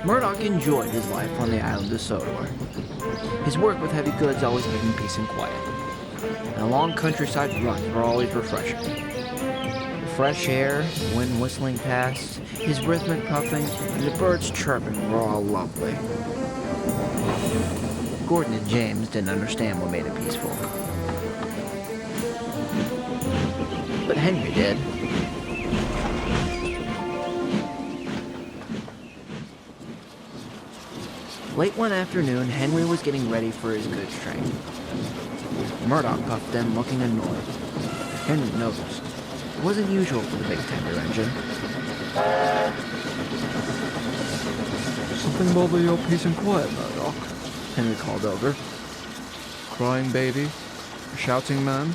Murdoch enjoyed his life on the island of Sodor. His work with heavy goods always gave him peace and quiet. And the long countryside runs were always refreshing. The fresh air, the wind whistling past, his rhythmic puffing, and the birds chirping were all lovely. Gordon and James didn't understand what made it peaceful. But Henry did. Late one afternoon, Henry was getting ready for his goods train. Murdoch puffed in, looking annoyed. Henry noticed. It wasn't usual for the big tender engine. Something bother your peace and quiet, Murdoch? Henry called over. Crying baby? A shouting man?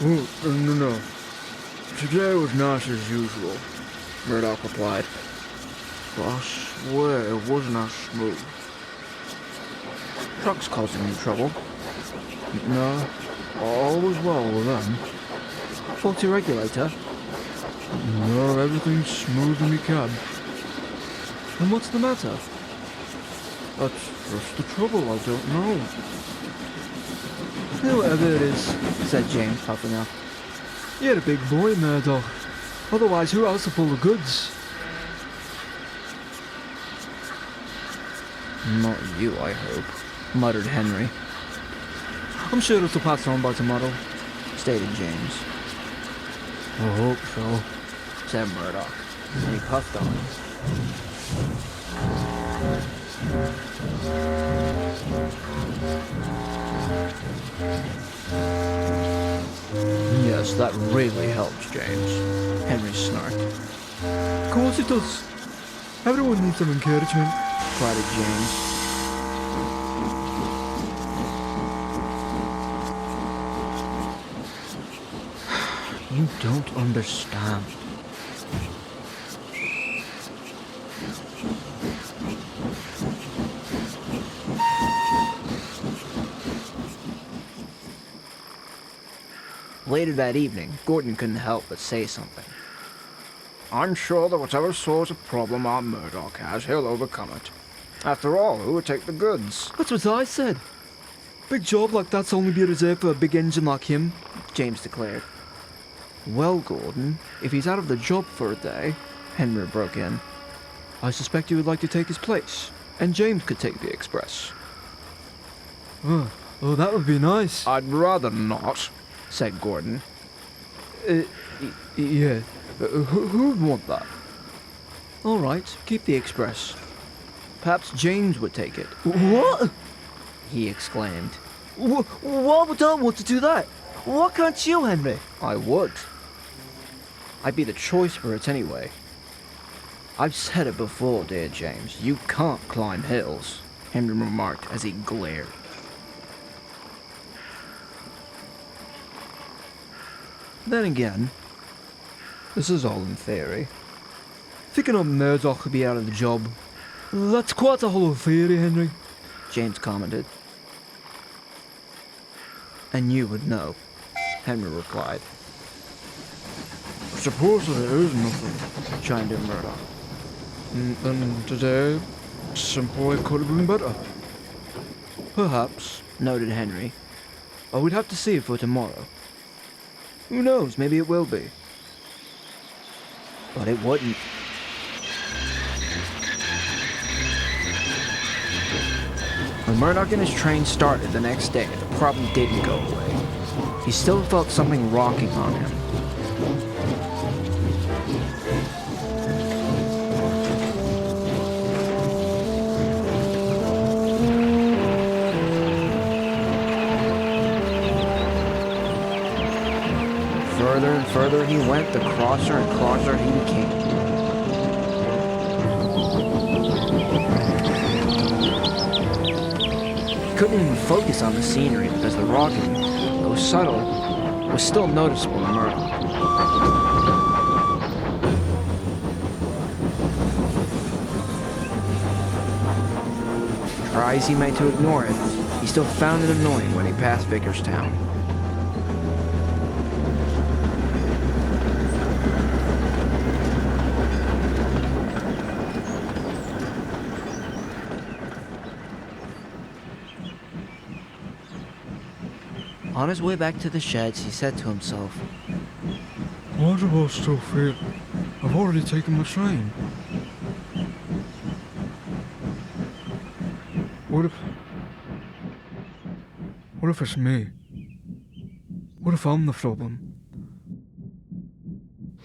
Oh, no. Today was nice as usual, Murdoch replied. But I swear it wasn't as smooth. Trucks causing you trouble. No, all was well with them. Faulty regulator. No, everything's smooth in the cab. And what's the matter? That's just the trouble, I don't know. Whoever it is, Said James, puffing up. you're a big boy, Murdoch. Otherwise, who else will pull the goods? Not you, I hope, muttered Henry, I'm sure it'll pass on by tomorrow. stated James. I hope so. Said Murdoch, and he puffed on. Yes, that really helps, James, Henry snarked. Of course it does. Everyone needs some encouragement. Prodded James. You don't understand. Later that evening, Gordon couldn't help but say something. I'm sure that whatever sort of problem our Murdoch has, he'll overcome it. After all, who would take the goods? That's what I said. Big job like that's only be reserved for a big engine like him. James declared. Well, Gordon, if he's out of the job for a day, Henry broke in. I suspect you would like to take his place, and James could take the express. Oh, that would be nice. I'd rather not. Said Gordon. Yeah. Who'd want that? All right, keep the express. Perhaps James would take it, What? he exclaimed. Why would I want to do that? Why can't you, Henry? I would. I'd be the choice for it anyway. I've said it before, dear James. You can't climb hills, Henry remarked as he glared. Then again, this is all in theory. Thinking of Murdoch could be out of the job. That's quite a hollow theory, Henry. James commented. And you would know, Henry replied. Suppose that it is nothing, Chimed in Murdoch. and today simply could have been better. Perhaps, noted Henry. But we'd have to see for tomorrow. Who knows, maybe it will be. But it wouldn't. When Murdoch and his train started the next day, the problem didn't go away. He still felt something rocking on him. Further and further he went, the crosser and crosser he became. He couldn't even focus on the scenery because the rocking, though subtle, was still noticeable to Murdoch. Try as he might to ignore it, he still found it annoying when he passed Vickerstown. On his way back to the sheds, he said to himself, Why do I still feel I've already taken my train? What if it's me? What if I'm the problem?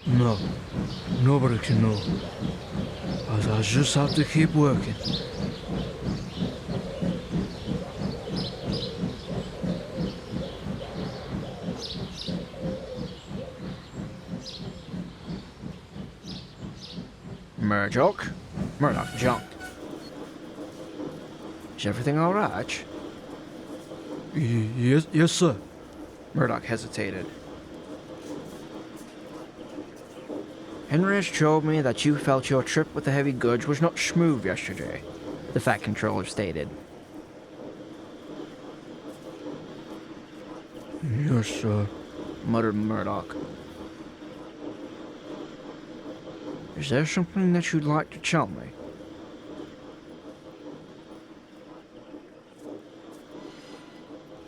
No, nobody can know. I just have to keep working. Murdoch? Murdoch jumped. Is everything all right? Yes, sir. Murdoch hesitated. Henry has told me that you felt your trip with the heavy goods was not smooth yesterday, the Fat Controller stated. Yes, sir. Muttered Murdoch. Is there something that you'd like to tell me?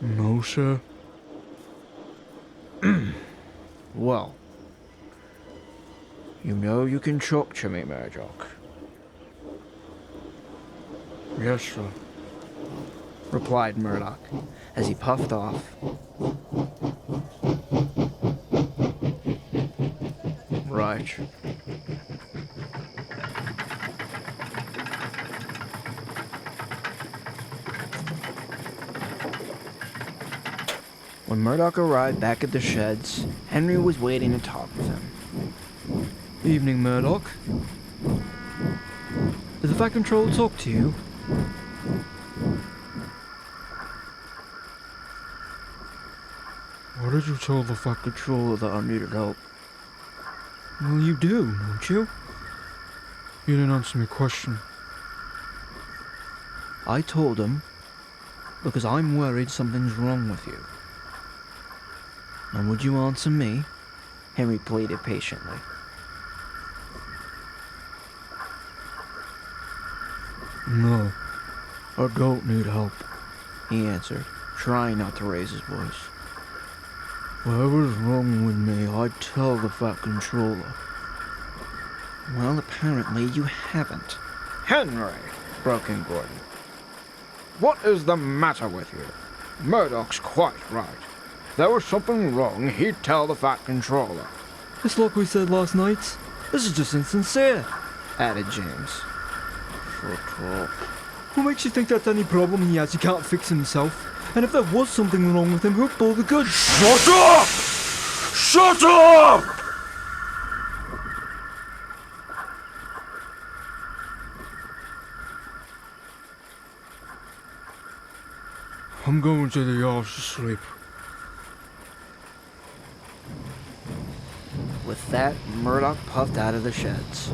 No, sir. Well, you know you can talk to me, Murdoch. Yes, sir. Replied Murdoch as he puffed off. Right. When Murdoch arrived back at the sheds, Henry was waiting to talk with him. Evening, Murdoch. Did the Fat Controller talk to you? Why did you tell the Fat Controller that I needed help? Well, you do, don't you? You didn't answer my question. I told him because I'm worried something's wrong with you. And would you answer me? Henry pleaded patiently. No, I don't need help. He answered, trying not to raise his voice. Whatever's wrong with me, I'd tell the Fat Controller. Well, apparently you haven't. Henry, broke in Gordon. What is the matter with you? Murdoch's quite right. If there was something wrong, he'd tell the Fat Controller. It's like we said last night. This is just insincere. Added James. Shut up. What makes you think that's any problem he has he can't fix himself? And if there was something wrong with him, who'd pull the goods? Shut up! Shut up! I'm going to the yard to sleep. With that, Murdoch puffed out of the sheds.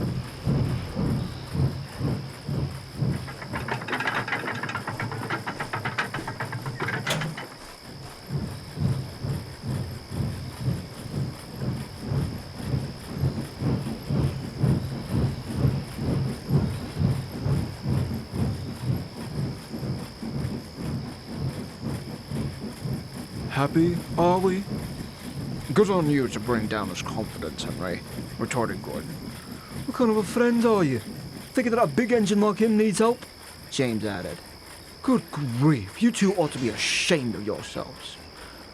Happy, are we? Good on you to bring down his confidence, Henry, retorted Gordon. What kind of a friend are you? Thinking that a big engine like him needs help? James added. Good grief, you two ought to be ashamed of yourselves.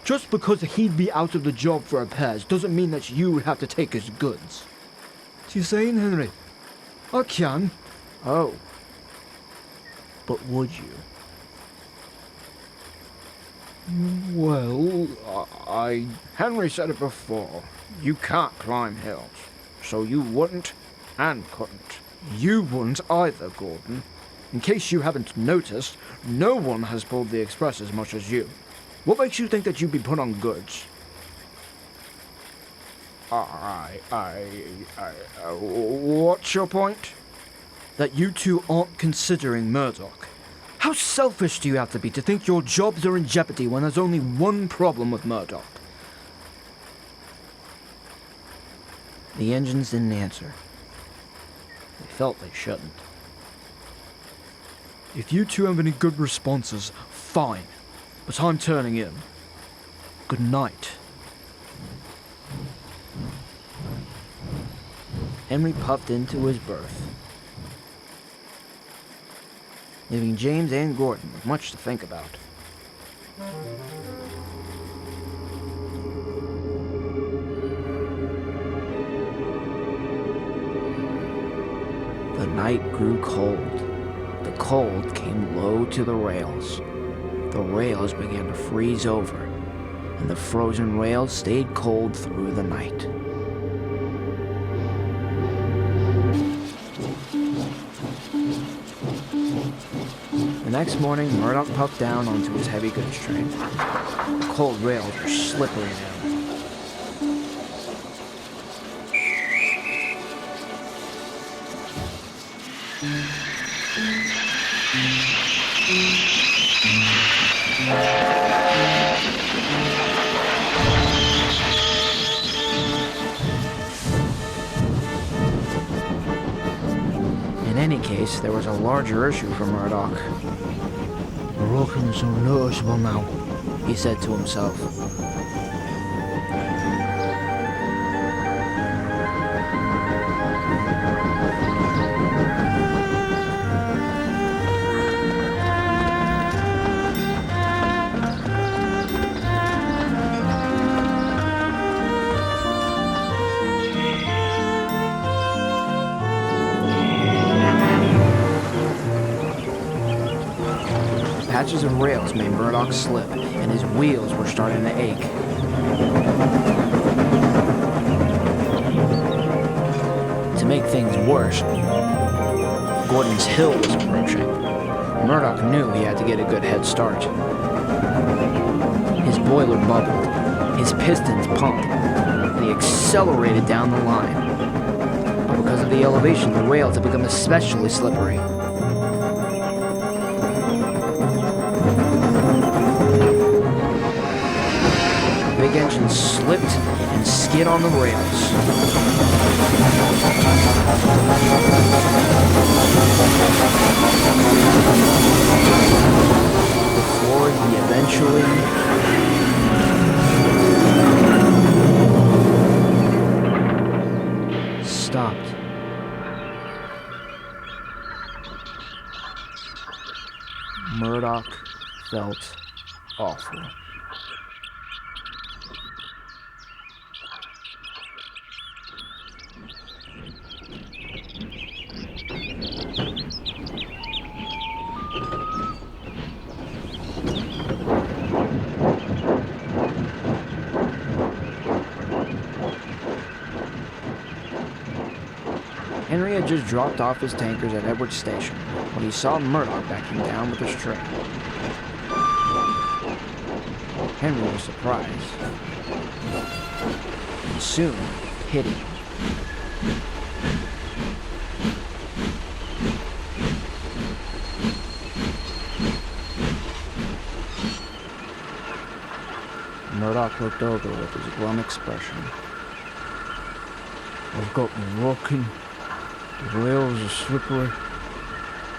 Just because he'd be out of the job for repairs doesn't mean that you would have to take his goods. What are you saying, Henry? I can. Oh. But would you? Well, Henry said it before. You can't climb hills. So you wouldn't and couldn't. You wouldn't either, Gordon. In case you haven't noticed, no one has pulled the express as much as you. What makes you think that you'd be put on goods? What's your point? that you two aren't considering Murdoch. How selfish do you have to be to think your jobs are in jeopardy when there's only one problem with Murdoch? The engines didn't answer. They felt they shouldn't. If you two have any good responses, fine. But I'm turning in. Good night. Henry puffed into his berth, leaving James and Gordon with much to think about. The night grew cold. The cold came low to the rails. The rails began to freeze over, and the frozen rails stayed cold through the night. The next morning, Murdoch puffed down onto his heavy goods train. The cold rails were slippery now. In any case, there was a larger issue for Murdoch. The rocking is so noticeable now. He said to himself. Patches of rails made Murdoch slip, and his wheels were starting to ache. To make things worse, Gordon's Hill was approaching. Murdoch knew he had to get a good head start. His boiler bubbled, his pistons pumped, and he accelerated down the line. But because of the elevation, the rails had become especially slippery. The big engine slipped and skid on the rails. Before he eventually stopped. Murdoch felt awful. Henry had just dropped off his tankers at Edward Station when he saw Murdoch backing down with his train. Henry was surprised, and soon pitied. Murdoch looked over with his glum expression. I've got me rocking. The rails are slippery,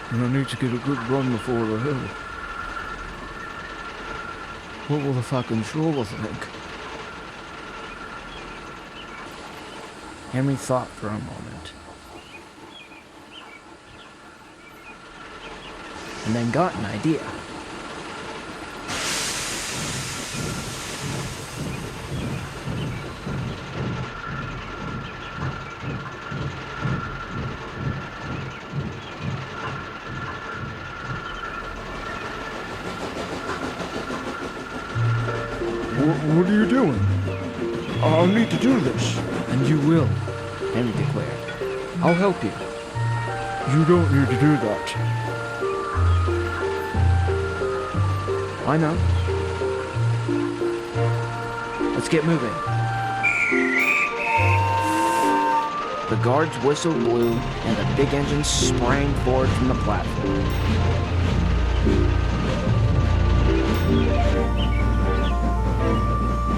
and I need to get a good run before the hill. What will the fucking controller think? Henry thought for a moment, and then got an idea. What are you doing? I need to do this. And you will, Henry declared. I'll help you. You don't need to do that. I know. Let's get moving. The guard's whistle blew, and the big engine sprang forward from the platform.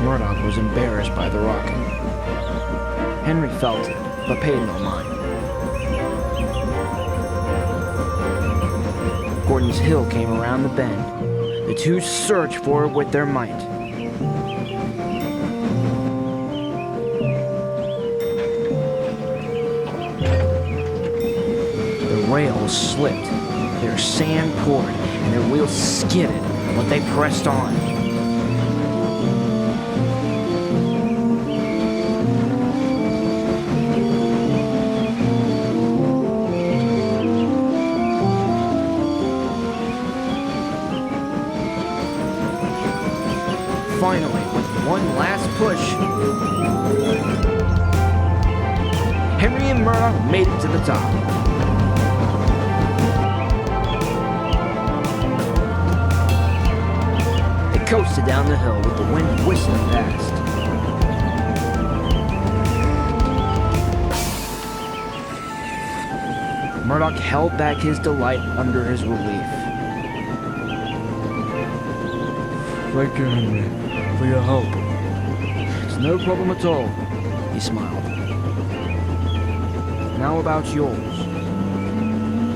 Murdoch was embarrassed by the rocking. Henry felt it, but paid no mind. Gordon's Hill came around the bend. The two surged forward with their might. manholes slipped, their sand poured, and their wheels skidded, but they pressed on. Finally, with one last push, Henry and Murdoch made it to the top. They coasted down the hill with the wind whistling past. Murdoch held back his delight under his relief. Thank you, Henry, for your help. It's no problem at all, he smiled. Now about yours.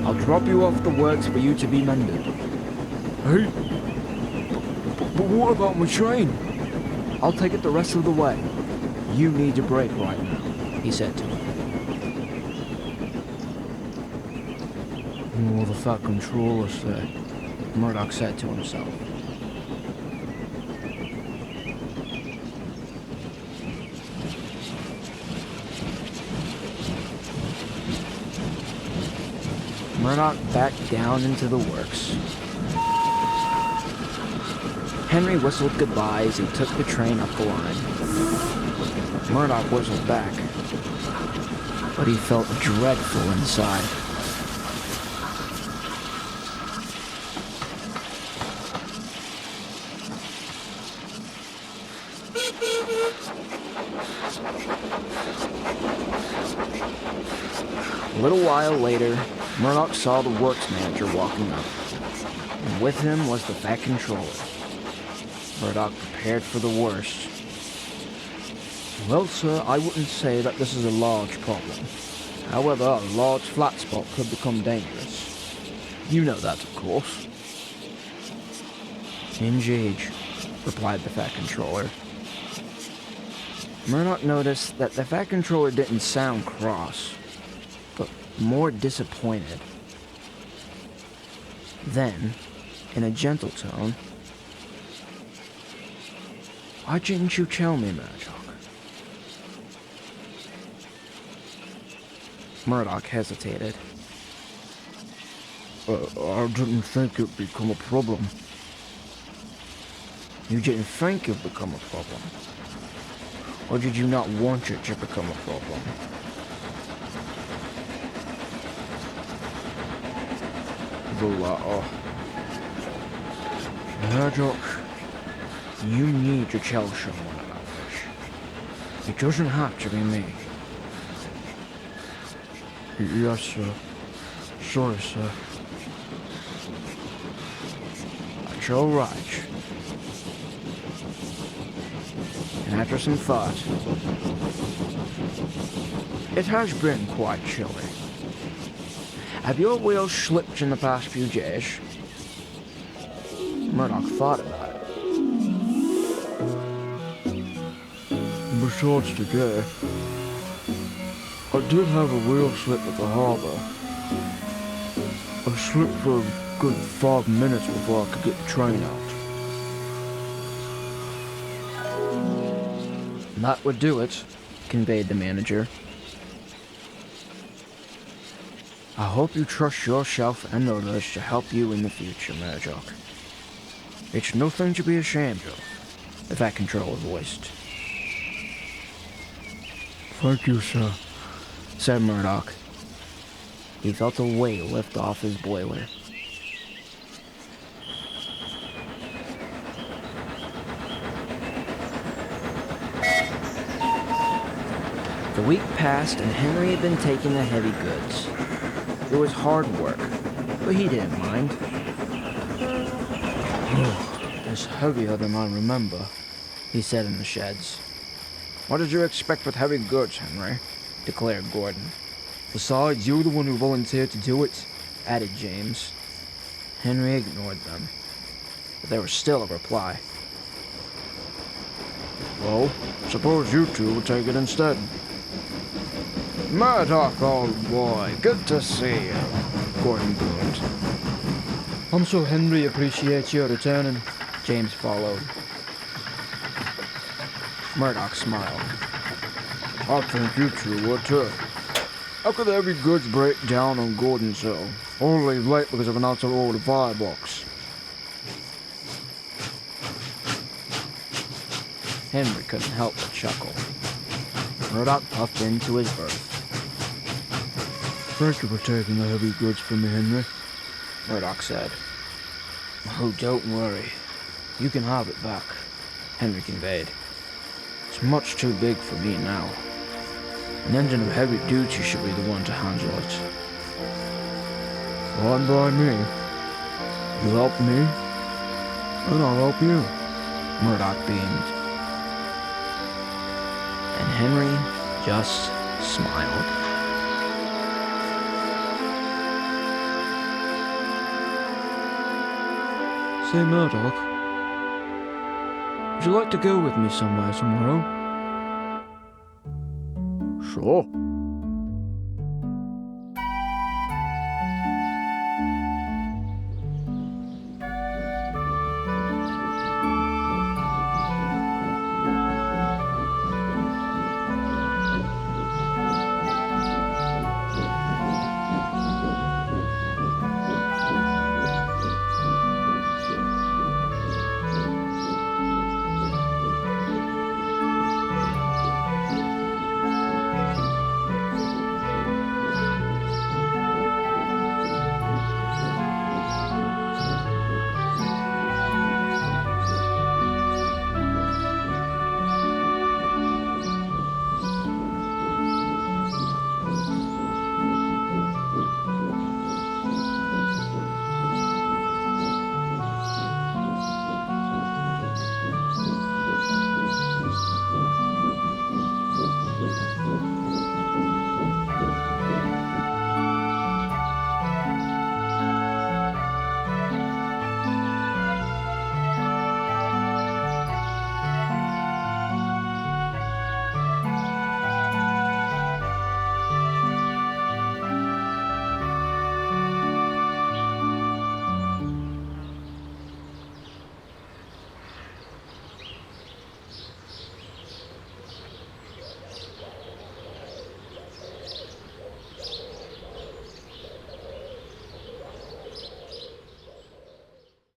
I'll drop you off the works for you to be mended. Hey? But what about my train? I'll take it the rest of the way. You need a break right now, he said to him. Oh, the fat controller said. Murdoch said to himself. Murdoch backed down into the works. Henry whistled goodbye as he took the train up the line. Murdoch whistled back, but he felt dreadful inside. A little while later, Murdoch saw the works manager walking up, and with him was the Fat Controller. Murdoch prepared for the worst. Well, sir, I wouldn't say that this is a large problem. However, a large flat spot could become dangerous. You know that, of course. Indeed, replied the Fat Controller. Murdoch noticed that the Fat Controller didn't sound cross, but more disappointed. Then, in a gentle tone, "Why didn't you tell me, Murdoch?" Murdoch hesitated. I didn't think it'd become a problem. You didn't think it'd become a problem? Or did you not want it to become a problem? The latter. Murdoch, You need to tell someone about this. It doesn't have to be me. yes, sir. Sorry, sir. That's all right. And after some thought, it has been quite chilly. Have your wheels slipped in the past few days? Murdoch thought about it. Besides today, I did have a wheel slip at the harbour. I slipped for a good 5 minutes before I could get the train out. That would do it, conveyed the manager. I hope you trust yourself and others to help you in the future, Murdoch. It's nothing to be ashamed of, the Fat Controller voiced. Thank you, sir. Said Murdoch. He felt a weight lift off his boiler. The week passed and Henry had been taking the heavy goods. It was hard work, but he didn't mind. It's heavier than I remember. He said in the sheds. What did you expect with heavy goods, Henry? Declared Gordon. Besides, you're the one who volunteered to do it. Added James. Henry ignored them, but there was still a reply. Well, suppose you two would take it instead. Murdoch, old boy, good to see you, Gordon boomed. I'm sure Henry appreciates your returning. James followed. Murdoch smiled. I think you two would too. How could there be goods break down on Gordon's Hill, or leave late because of an out-of-order firebox? Henry couldn't help but chuckle. Murdoch puffed into his berth. Thank you for taking the heavy goods from me, Henry. Murdoch said. Oh, don't worry. You can have it back, Henry conveyed. It's much too big for me now. An engine of heavy duty should be the one to handle it. Fine by me. You help me, and I'll help you. Murdoch beamed. And Henry just smiled. Say, Murdoch, would you like to go with me somewhere tomorrow? Sure.